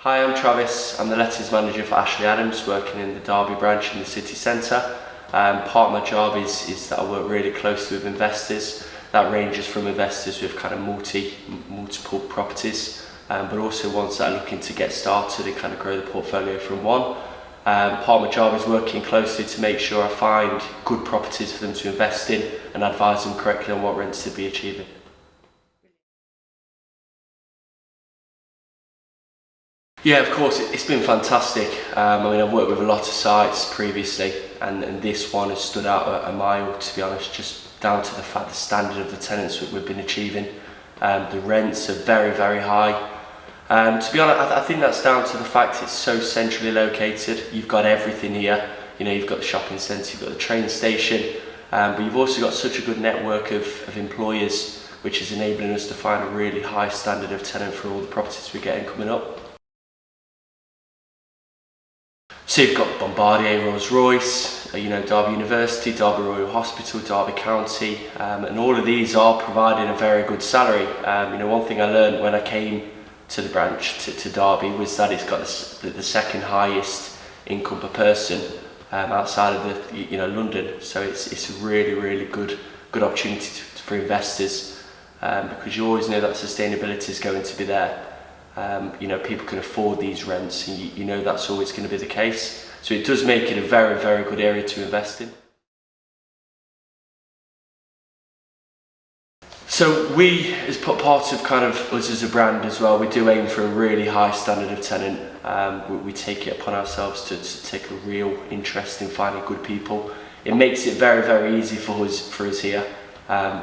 Hi, I'm Travis. I'm the lettings manager for Ashley Adams, working in the Derby branch in the city centre. Part of my job is that I work really closely with investors. That ranges from investors with kind of multiple properties, but also ones that are looking to get started and kind of grow the portfolio from one. Part of my job is working closely to make sure I find good properties for them to invest in and advise them correctly on what rents to be achieving. Yeah, of course, it's been fantastic. I've worked with a lot of sites previously, and this one has stood out a mile, to be honest, just down to the fact the standard of the tenants that we've been achieving. The rents are very, very high. To be honest, I think that's down to the fact it's so centrally located. You've got everything here. You've got the shopping centre, you've got the train station, but you've also got such a good network of employers, which is enabling us to find a really high standard of tenant for all the properties we're getting coming up. So you've got Bombardier, Rolls-Royce, Derby University, Derby Royal Hospital, Derby County, and all of these are providing a very good salary. One thing I learned when I came to the branch to Derby was that it's got the second highest income per person outside of London. So it's a really good opportunity for investors, because you always know that sustainability is going to be there. People can afford these rents, and that's always going to be the case. So it does make it a very good area to invest in. So we, as part of kind of us as a brand as well, we do aim for a really high standard of tenant. We take it upon ourselves to take a real interest in finding good people. It makes it very easy for us here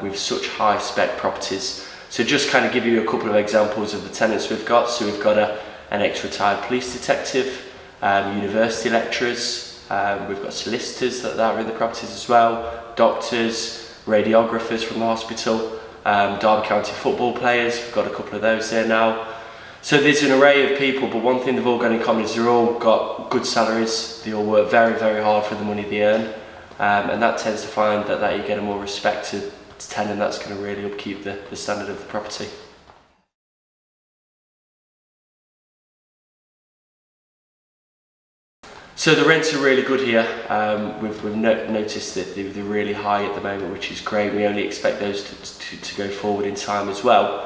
with such high spec properties. So just kind of give you a couple of examples of the tenants we've got. So we've got an ex-retired police detective, university lecturers, we've got solicitors that are in the properties as well, doctors, radiographers from the hospital, Derby County football players, we've got a couple of those there now. So there's an array of people, but one thing they've all got in common is they've all got good salaries, they all work very hard for the money they earn, and that tends to find that you get a more respected tenant that's going to really upkeep the standard of the property. So the rents are really good here. We've noticed that they're really high at the moment, which is great. We only expect those to go forward in time as well.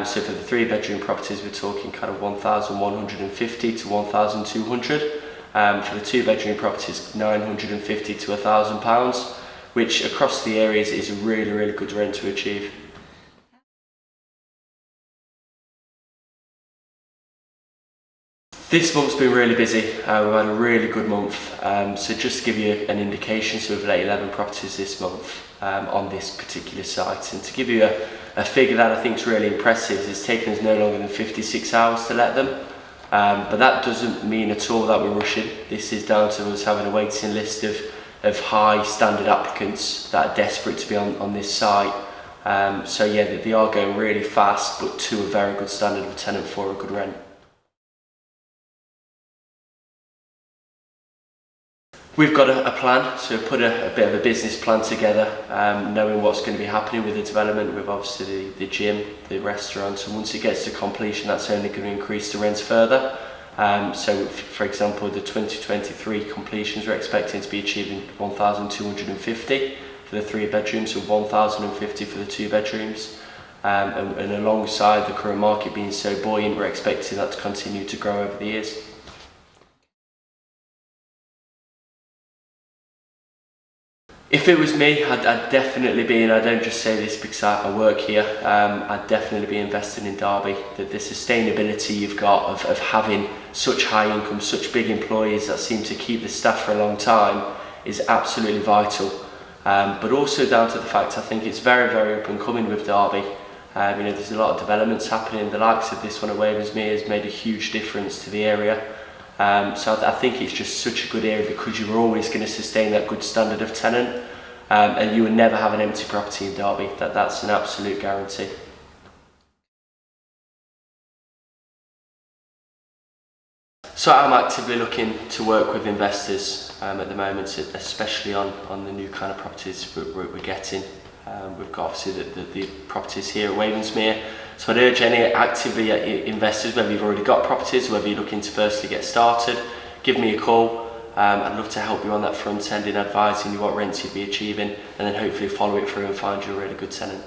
So for the 3-bedroom properties, we're talking kind of 1,150 to 1,200. For the 2-bedroom properties, 950 to £1,000. Which across the areas is a really good rent to achieve. This month's been really busy. We've had a really good month. So just to give you an indication, so we've let 11 properties this month on this particular site. And to give you a figure that I think is really impressive, it's taken us no longer than 56 hours to let them. But that doesn't mean at all that we're rushing. This is down to us having a waiting list of high standard applicants that are desperate to be on this site. So yeah, they are going really fast, but to a very good standard of tenant for a good rent. We've got a plan, so we've put a bit of a business plan together, knowing what's going to be happening with the development, with obviously the gym, the restaurant, and once it gets to completion, that's only going to increase the rents further. So for example, the 2023 completions we're expecting to be achieving 1,250 for the 3-bedrooms and 1,050 for the 2-bedrooms. And alongside the current market being so buoyant, we're expecting that to continue to grow over the years. If it was me, I'd definitely be, and I don't just say this because I work here, I'd definitely be investing in Derby. The sustainability you've got of having such high income, such big employees that seem to keep the staff for a long time is absolutely vital. But also down to the fact I think it's very up and coming with Derby. There's a lot of developments happening. The likes of this one at Waversmere has made a huge difference to the area. So I think it's just such a good area because you're always going to sustain that good standard of tenant, and you will never have an empty property in Derby. That's an absolute guarantee. So I'm actively looking to work with investors at the moment, especially on the new kind of properties we're getting. We've got obviously the properties here at Wavensmere. So I'd urge any actively investors, whether you've already got properties, whether you're looking to firstly get started, give me a call. I'd love to help you on that front end in advising you what rents you'd be achieving, and then hopefully follow it through and find you a really good tenant.